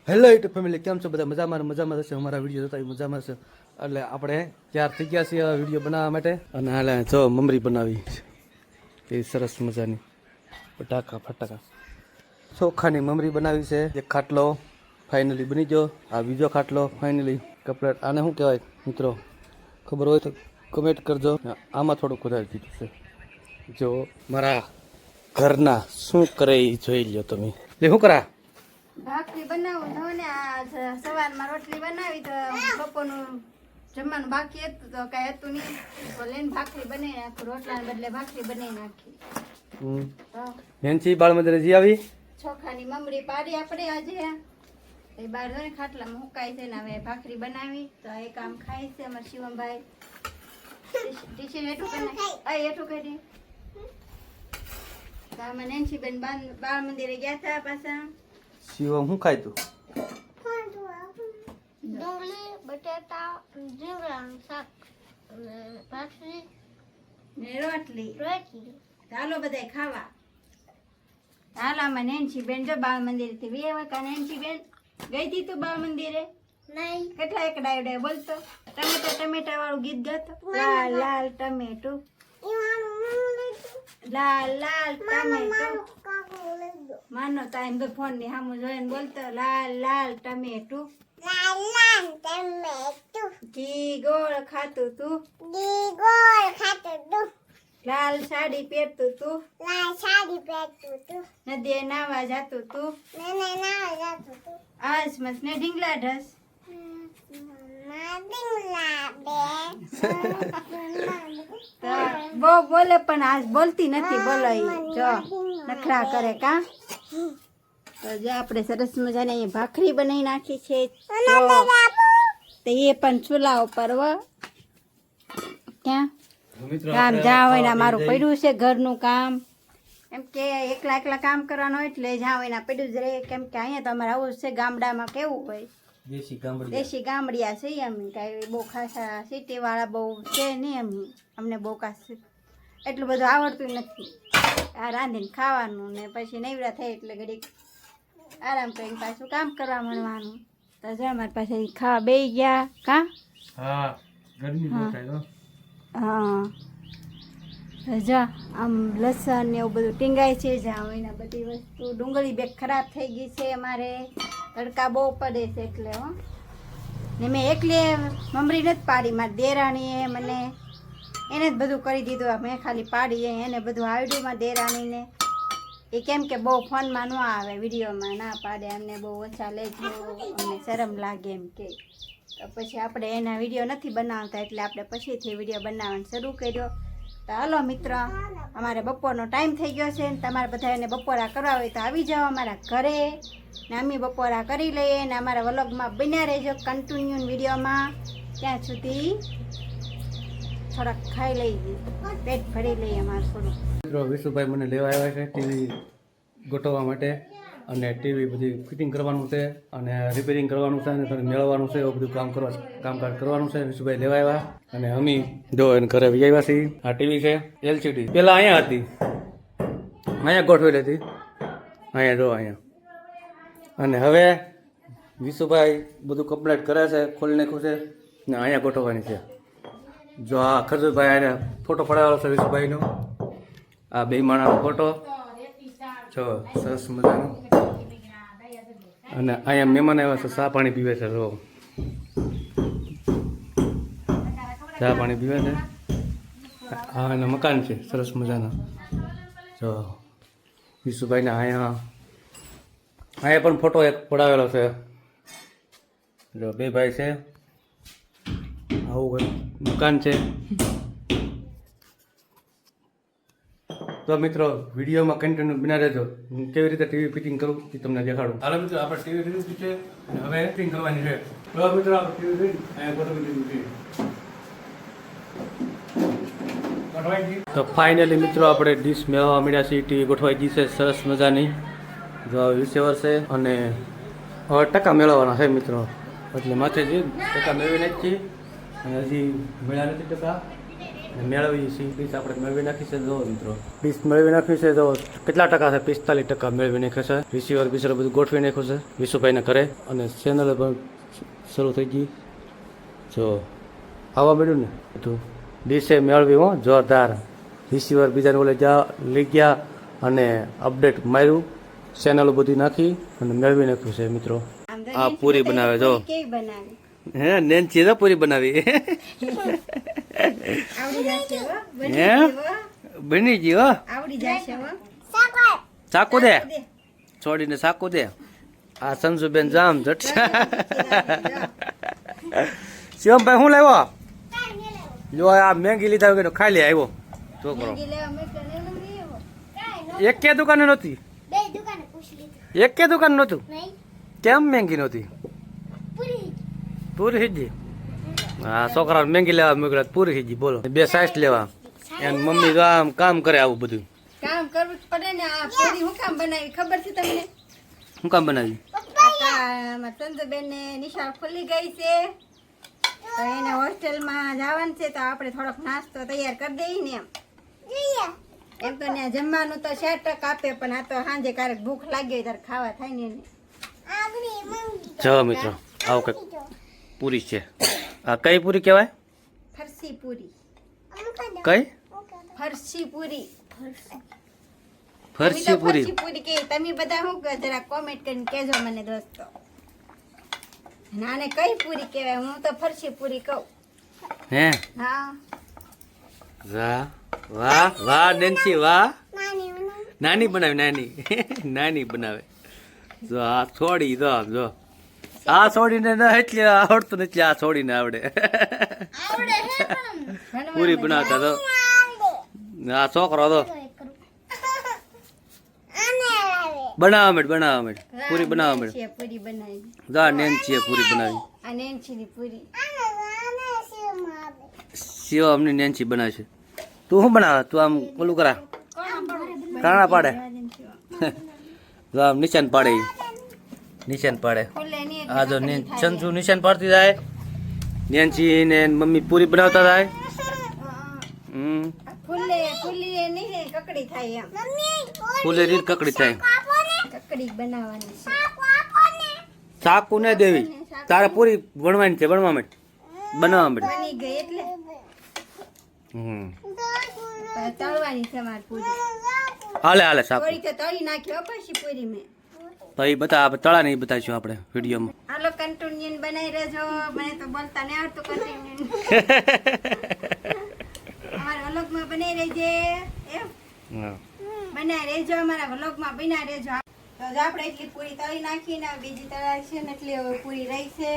Hello YouTube family, કેમ છો બધા? મજામાં હશે. અમારા વિડીયો જોતા મજામાં હશે. એટલે આપણે તૈયાર થઈ ગયા છીએ વિડીયો બનાવવા માટે. અને હાલે જો મમરી બનાવી એ સરસ મજાની ફટાકા ચોખાની મમરી બનાવી છે. એક ખાટલો ફાઇનલી બની ગયો. આ બીજો ખાટલો ફાઇનલી કપલેટ. આને શું કહેવાય મિત્રો? ખબર હોય તો કમેન્ટ કરજો. આમાં થોડુંક વધારે દીધું છે. જો મારા ઘરના શું કરે એ જોઈ લો તમે. એટલે શું કરા? ભાખરી બનાવું છો ને? આ સવારમાં રોટલી બનાવી તો બપોરનું જમવાનું બાકી હતું તો કઈ હતું નહીં, તો લઈને ભાખરી બનાવી નાખું. રોટલાને બદલે ભાખરી બનાવી નાખી. નેન્સી બાળ મંદિરે જી આવી. ચોખાની મમરી પાડી આપણે આજે એ બાર ને ખાટલામાં મુકાય છે ને હવે ભાખરી બનાવી તો એ કામ ખાય છે અમારા શિવમભાઈ. ટીશી એઠું કરી એઠું કરી તો અમે નેન્સીબેન બાળ મંદિરે ગયા હતા પાછા. શિવમ શું ખાય તું? ડુંગળી, બટાટા, રીંગણાનું શાક, ભાખરી ને રોટલી. ચાલો બધાય ખાવા. હાલો આમાં નેન્સી બેન જો બાળ મંદિરે થી વી કા નેન્સી બેન ગઈ હતી તું બાળ મંદિરે? નહીં. કેટલા એક ડાય બોલતો ટમેટા વાળું ગીત ગાતો. લાલ લાલ ટમેટું, લાલ લાલ ટમેટું. માનો તાઈમ તો ફોન ની સામું જોઈને બોલતો લાલ લાલ ટમેટું, લાલ લાલ ટમેટું. ઘી ગોળ ખાતું તું, ઘી ગોળ ખાતું તું. લાલ સાડી પહેરતું તું, લાલ સાડી પહેરતું તું. નદીએ નાવા જાતું તું, નદીએ નાવા જાતું તું. આજ મસ્ને ઢીંગલા ઢસ બહુ બોલે પણ આજ બોલતી નથી. બોલો જો નખરા કરે કા. તો જો આપણે સરસ મજાની અહીંયા ભાખરી બનાવી નાખી છે તો એ પણ ચૂલા ઉપર ક્યાં કામ જ્યાં હોય ને મારું પડ્યું છે ઘરનું કામ. એમ કે એકલા કામ કરવાનું હોય એટલે જ્યાં હોય ને પડ્યું જ રહે. કેમ કે અહીંયા તો અમારે આવું છે ગામડામાં કેવું હોય દેશી ગામડિયા છે. એમ કાંઈ બહુ ખાસા સિટી વાળા બહુ છે નહીં. અમને બહુ ખાસ એટલું બધું આવડતું નથી. આ રાંધીને ખાવાનું ને પછી નવરા થાય એટલે ઘડીક આરામ કરીને પાછું કામ કરવા મળવાનું. તો જો અમારી પાસે ખાવા બે ગયા કા. હા જો આમ લસણ ને એવું બધું ટીંગાય છે. જ્યાં હોય ને બધી વસ્તુ. ડુંગળી બેગ ખરાબ થઈ ગઈ છે અમારે, તડકા બહુ પડે છે એટલે. ને મેં એકલી મમરી નથી પાડી, મારી દેરાણીએ મને એને જ બધું કરી દીધું. મેં ખાલી પાડી એને બધું આવડ્યું મારી દેરાણીને. એ કેમ કે બહુ ફોનમાં ન આવે, વિડીયોમાં ના પાડે, અમને બહુ ઓછા લેજો, અમને શરમ લાગે એમ કે. તો પછી આપણે એના વિડીયો નથી બનાવતા એટલે આપણે પછીથી વિડીયો બનાવવાનું શરૂ કર્યો. તો હાલો મિત્રો, અમારે બપોરનો ટાઈમ થઈ ગયો છે ને તમારે બધા એને બપોરા કરવા હોય તો આવી જાઓ અમારા ઘરે ને અમે બપોરા કરી લઈએ. ને અમારા વ્લોગમાં બન્યા રહેજો કન્ટિન્યુ વિડીયોમાં. ત્યાં સુધી થોડાક ખાઈ લઈએ, પેટ ભરી લઈએ અમારું થોડું. મિત્રો વિશુભાઈ મને લેવા આવ્યા છે ટીવી ગોઠવવા માટે. અને ટીવી બધી ફિટિંગ કરવાનું છે અને રિપેરિંગ કરવાનું છે અને થોડું મેળવવાનું છે. એવું બધું કામકાજ કરવાનું છે. વિશુભાઈ લેવા આવ્યા અને અમે જો એને ઘરે વી આવ્યા છીએ. આ ટીવી છે એલસીડી. પહેલાં અહીંયા હતી, અહીંયા ગોઠવેલી હતી, અહીંયા જો અહીંયા. અને હવે વિશુભાઈ બધું કમ્પ્લીટ કરે છે, ખોલી નાખ્યું છે ને અહીંયા ગોઠવવાની છે. જો આ ખરજુભાઈ આને ફોટો પડાવેલો છે વિશુભાઈનો. આ બે માણાનો ફોટો જો સરસ મજાનો. અને અહીંયા મહેમાન આવ્યા છે, ચા પાણી પીવે છે. જો ચા પાણી પીવે છે. હા એના મકાન છે સરસ મજાના. જો વિશુભાઈના અહીંયા પણ ફોટો એક પડાવેલો છે. જો બે ભાઈ છે, આવું મકાન છે. તો મિત્રો વિડીયોમાં કન્ટિન્યુ બના રહેજો. હું કેવી રીતે ટીવી ફિટિંગ કરું એ તમને દેખાડું. હાલો મિત્રો, આપણે ટીવી ફિટિંગ છે અને હવે ફિટિંગ કરવાની છે. તો મિત્રો આપણે ટીવી ફિટિંગ અહીંયા ગોઠવી દીધું. તો ફાઇનલી મિત્રો આપણે ડીશ મેળવવા મળ્યા છીએ. ટીવી ગોઠવાઈ ગઈ છે સરસ મજાની. જો 20 વર્ષે અને હવે ટકા મેળવવાના છે મિત્રો. એટલે માથે જે ટકા મેળવી નાખી છીએ અને હજી મળ્યા નથી ટકા. અને મેળવી છે પીસ આપણે મેળવી નાખી છે જો મિત્રો પીસ મેળવી નાખ્યું છે તો કેટલા ટકા છે 45% મેળવી નાખ્યો છે રિસીવર બીસર બધું ગોઠવી નાખ્યું છે વિશુભાઈને ઘરે અને ચેનલ પણ શરૂ થઈ ગઈ જો આવવા મળ્યું ને બધું ડીશે મેળવી હો જોરદાર રિસીવર બીજાને ઓલે લઈ ગયા અને અપડેટ માર્યું ચેનલો બધી નાખી અને મેળવી નાખ્યું છે મિત્રો આ પૂરી બનાવે જો કેવી બનાવી હે નેન્ચી તો પૂરી બનાવી આવડી જશે હો હે બની ગઈ હો આવડી જશે હો ચાકુ દે છોડીને ચાકુ દે આ સંજુબેન જામ જટ શિવમભાઈ શું લાવ્યો જો આ મેંગી લીધા વગર ખાઈ લે આવ્યો છોકરો એકે દુકાને નહોતી એકે દુકાન નહોતું કેમ મેંગી નહોતી પૂરી હિજી હા છોકરા મેંગી લેવા મોકલ્યા પૂરી હિજી બોલો 2 સાઈઝ લેવા એન મમ્મી તો આમ કામ કરે આવું બધું કામ કરવું જ પડે ને આ પૂરી હું કામ બનાવી ખબર છે તમને શું કામ બનાવી સંજુબેન ને નિશાળ ખુલી ગઈ છે તો એને હોસ્ટેલમાં જવાનું છે તો આપણે થોડોક નાસ્તો તૈયાર કરી દઈએ ને એમ તો ત્યાં જમવાનું તો 60% આપે પણ આ તો સાંજે ક્યારેક ભૂખ લાગી હોય ત્યારે ખાવા થાય ને એને. જો મિત્રો આવો કઈ પૂરી છે આ કઈ પૂરી કહેવાય ફરસી પૂરી કઈ ફરસી પૂરી ફરસી પૂરી ફરસી પૂરી કે તમે બધા શું કહો જરા કોમેન્ટ કરીને કહેજો મને દોસ્તો નાને કઈ પૂરી કહેવાય હું તો ફરસી પૂરી કહું હે હા વાહ વાહ વાહ નેન્સી વાહ નાની બનાવી નાની નાની બનાવે જો આ છોડી જો આમ જો આ છોડીને ન એટલે આવડતું નથી આ છોડીને આવડે પૂરી બનાવતા તો આ છોકરો તો બનાવવા માંડ પૂરી બનાવવા માંડ પૂરી બનાવી જા નેન્સી પૂરી બનાવી આ નેન્સીની પૂરી શિવ અમને નેન્સી બનાવશે તું શું બનાવે તું આમ ઓલું કરા કાણા પાડે જો આમ નિશાન પાડે નિશાન પાડે આ જો સંજુ નિશાન પાડતી જાય નેન્સી ને મમ્મી પૂરી બનાવતા જાય ફૂલે ફૂલી એ નહીં કકડી થાય એમ ફૂલે રીત કકડી થાય કકડી બનાવવાની છે ચાકુ ને દેવી તારે પૂરી વણવાની છે વણવા માંડ બનાવવા માંડ બની ગઈ એટલે તળવાની છે મારી પૂરી હાલે હાલે ચાકુ થોડી તો તળી નાખ્યો પછી પૂરી મેં તો એ તળા નહીં બતાવીશું આપણે વિડીયોમાં હાલો કન્ટિન્યુ બનાવી રહેજો મને તો બોલતા નહીં આવડતું કન્ટિન્યુ અમારા વ્લોગમાં બનાવી રહેજે એમ બનાવી રહેજો અમારા વ્લોગમાં બના રહેજો તો જો આપણે એટલી પૂરી તળી નાખીને બીજી તળાઈ છે ને એટલી હવે પૂરી રહી છે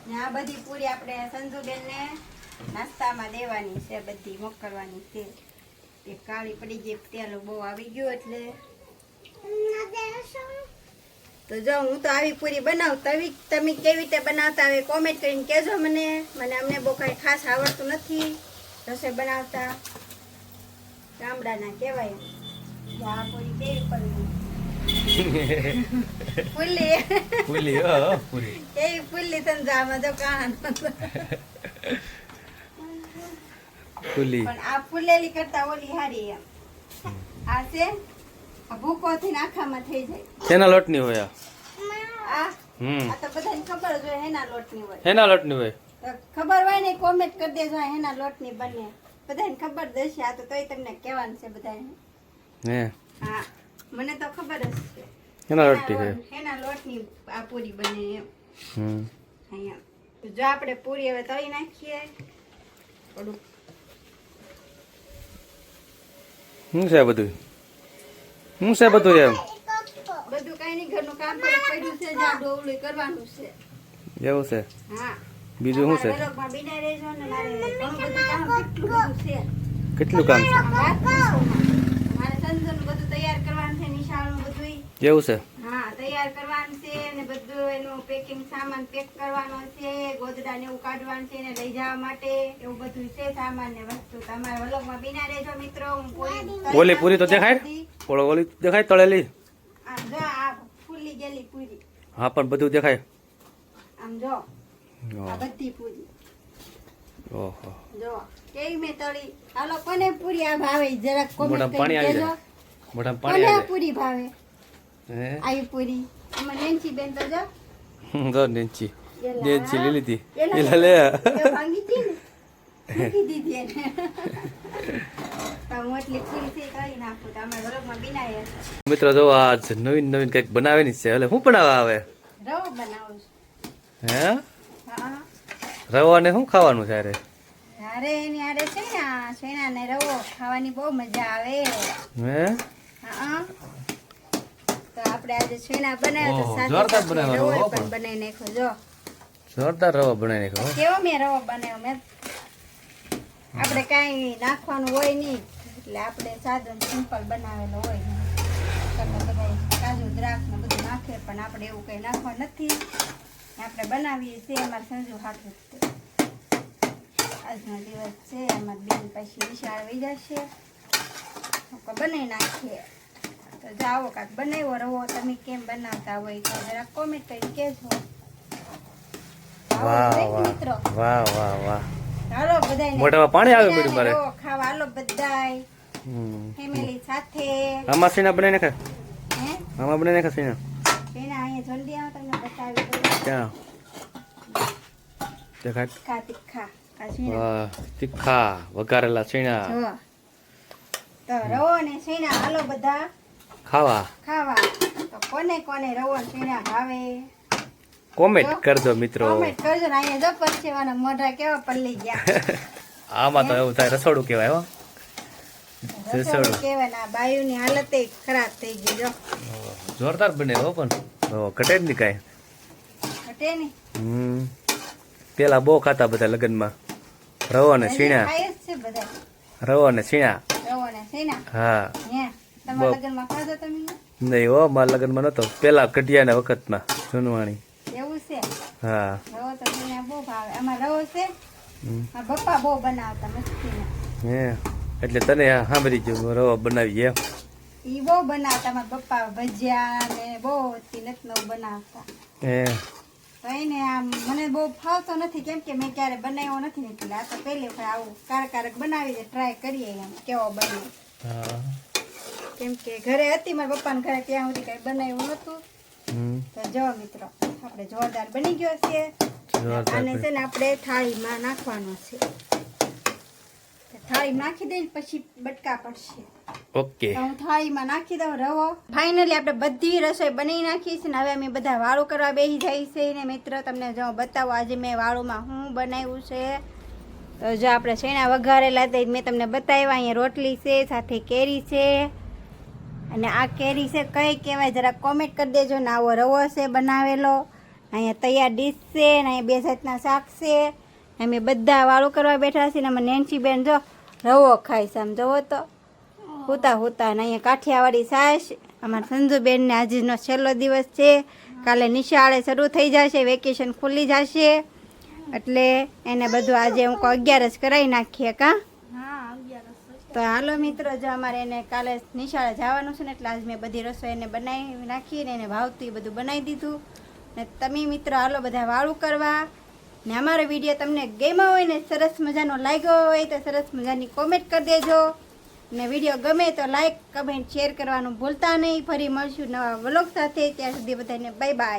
ને આ બધી પૂરી આપણે સંજુબેનને નાસ્તામાં દેવાની છે બધી મોકલવાની છે એક કાળી પડી ગઈ તેલ બહુ આવી ગયું એટલે તો જો હું તો આવી પૂરી બનાવું તમે કેવી રીતે બનાવતા હવે કોમેન્ટ કરીને કહેજો મને અમને બહુ કાંઈ ખાસ આવડતું નથી રસોઈ બનાવતા ગામડાના કહેવાય આ પૂરી કેવી પડવી ફૂલી ફૂલી પૂરી કેવી ફૂલી સમજાવમાં જો કાણા ફૂલી પણ આ ફૂલેલી કરતા ઓલી હારી એમ આ છે આ ભૂકોથી આખામાં થઈ જાય શેના લોટની હોય આ તો બધાને ખબર જ હોય હેના લોટની હોય શેના લોટની હોય તો ખબર હોય ને કોમેન્ટ કરી દેજો હેના લોટની બને બધાને ખબર જ હશે આ તો તોય તમને કહેવાનું છે બધાને હે હા મને તો ખબર જ છે શેના લોટની હોય હેના લોટની આ પૂરી બને એમ અહીંયા તો જો આપણે પૂરી હવે તળી નાખીએ થોડુંક શું છે બધું શું છે બધું એમ બધું કઈ નહીં ઘરનું કામ પડ્યું છે જા ડોવલું કરવાનું છે એવું છે હા બીજું શું છે વ્લોગમાં બિના રહેજો ને મારે ઘણું બધું કામ કેટલું બધું છે કેટલું કામ છે મારે સંજોનું બધું તૈયાર કરવાનું છે નિશાળનું બધું એવું છે હા તૈયાર કરવાનું છે ને બધું એનું પેકિંગ સામાન પેક કરવાનો છે ગોદડા ને એવું કાઢવાનું છે ને લઈ જવા માટે એવું બધું છે સામાન ને વસ્તુ તમારા વ્લોગમાં બિના રહેજો મિત્રો હું ઓલી પૂરી તો દેખાય ઓલી દેખાય તળેલી આમ જો આ ફૂલી ગયેલી પૂરી હા પણ બધું દેખાય આમ જો આ બધી પૂરી ઓહો જો કેવી મેં તળી. હાલો કોને પૂરી આ ભાવે જરાક કોમેન્ટ મોઢામાં પાણી કરી આવી દેજો. જાય મોઢામાં પાણી કોને આ આવી પૂરી ભાવે? જાય આવી પૂરી એમાં નેન્સી બેન તો જો હે તો નેન્ચી એલા. નેન્ચી લઈ લીધી એલા. એલા લે એ ભાંગી હતી ને મૂકી દીધી એને. તો હું એટલી પૂરી થઈ કરી નાખું તો અમે વરગમાં બિનાય હશે. મિત્રો જો આજ નવીન નવીન કંઈક બનાવેની છે એટલે શું બનાવવા આવે રવો બનાવું છું. હે હા રવાને શું ખાવાનું છે અરે અરે એની આડે છે ને શેણા ને રવો ખાવાની બહુ મજા આવે. હે હા તો આપણે આજે શેણા બનાવ્યો તો ઓહો, સાથે જોરદાર સાથે બનાવ્યો રવો રવો પણ પણ. બનાવી નાખ્યો. જો જોરદાર રવા બનાવી નાખો કેવો મેં રવો બનાવ્યો મેં. આપણે કાંઈ નાખવાનું હોય નહીં એટલે આપણે સાદો સિમ્પલ બનાવેલો હોય. તમે બધા કાજુ દ્રાક્ષ ને બધું નાખે પણ આપણે એવું કંઈ નાખવા નથી. આપણે બનાવીએ છીએ અમારે સંજુ હાથું જ તે. આજનો દિવસ છે અમારે બેન પછી નિશાળ વહી જશે તો બનાવી નાખીએ. તો જાઓ કાંક બનાવ્યો રવો તમે કેમ બનાવતા હોય તો જરા કોમેન્ટ કરી કહેજો. આવો વાહ દરેક વાહ મિત્રો વાહ વાહ વાહ હાલો બધાયને મોઢામાં પાણી આવે મળ્યું મારે રવો ખાવા હાલો બધાય હમ. ફેમિલી સાથે. આમાં સીના બનાવી નાખે હે આમાં બનાવી નાખે સીના એના અહીંયા જલ્દી આવો તમને બતાવી દઉં. ક્યાં દેખાય તીખા તીખા આ ઝીણા. વાહ તીખા વઘારેલા સીણા જો તો રવો ને શેણા હાલો બધા ખાવા ખાવા. તો કોને કોને રવો ને શેણા ભાવે કોમેન્ટ કરજો મિત્રો કોમેન્ટ કરજો ને. અહીંયા જો પરસેવાના મોઢા કેવા પલ્લી ગયા. આમાં તો એવું થાય રસોડું કહેવાય હો રસોડું કહેવાય ને આ બાયુની હાલત ય ખરાબ થઈ ગઈ. જો જોરદાર બને હો પણ ઘટે જ નહીં કાંઈ ઘટે ને પેલા બહુ ખાતા બધા લગ્નમાં રવો ને સીણા ખાય જ છે બધા રવો ને સીણા રવો ને શેણા. હા હે તમારા લગ્નમાં ખાધો તમે? નહીં હો મારા લગ્નમાં નતો પેલા કટિયાના વખતમાં જૂનવાણી એવું છે. હા રવો તો શેણા બહુ ભાવે. આમાં રવો છે હમ. મારા પપ્પા બહુ બનાવતા મસ્તીના. હે એટલે તને સાંભળી ગયું રવો બનાવીએ એમ ઈ બહુ બનાવતા મારા પપ્પા ભજીયા ને બહુ નવું બનાવતા. હે તો એને આમ મને બહુ ફાવતો નથી કેમ કે મેં ક્યારે બનાવ્યો નથી ને એટલે આ તો પહેલી વખત આવું કારક બનાવી દે ટ્રાય કરીએ એમ કેવો બને. હા કેમ કે ઘરે હતી મારા પપ્પાને ઘરે ત્યાં સુધી કઈ બનાવ્યું નતું. હમ. તો જો મિત્રો આપણે જોરદાર બની ગયો છે. જોરદાર આને છે ને આપણે થાળીમાં નાખવાનો છે. તો થાળીમાં નાખી દઈને પછી બટકા પડશે. ઓકે તો હું થાળીમાં નાખી દઉં રવો. ફાઇનલી આપણે બધી રસોઈ બનાવી નાખી છે ને હવે અમે બધા વાળું કરવા બેસી જાય છે ને મિત્રો તમને જો બતાવો આજે મેં વાળુમાં શું બનાવ્યું છે. તો જો આપણે શેણા વઘારેલા તે મેં તમને બતાવ્યા. અહીંયા રોટલી છે સાથે કેરી છે અને આ કેરી છે કઈ કહેવાય જરા કોમેન્ટ કરી દેજો ને. આવો રવો છે બનાવેલો. અહીંયા તૈયાર ડીશ છે ને અહીંયા બે જાતના શાક છે. અમે બધા વાળું કરવા બેઠા છીએ ને અમે નેન્સી બેન જો રવો ખાય છે આમ જવો તો હોતા હોતા ને અહીંયા કાઠિયાવાડી છાશ. અમારા સંજુબેનને આજનો છેલ્લો દિવસ છે. કાલે નિશાળે શરૂ થઈ જશે વેકેશન ખુલ્લી જશે એટલે એને બધું આજે હું કહું 11 કરાવી નાખીએ કાં. તો હાલો મિત્રો જો અમારે એને કાલે નિશાળે જવાનું છે ને એટલે આજ મેં બધી રસોઈ એને બનાવી નાખી ને એને ભાવતું એ બધું બનાવી દીધું ને તમે મિત્રો હાલો બધા વાળું કરવા ને અમારો વિડીયો તમને ગમ્યો હોય ને સરસ મજાનો લાગ્યો હોય તો સરસ મજાની કોમેન્ટ કરી દેજો ને વિડીયો ગમે તો લાઈક કમેન્ટ શેર કરવાનું ભૂલતા નહીં. ફરી મળશું નવા વ્લોગ સાથે. ત્યાં સુધી બધાને બાય બાય.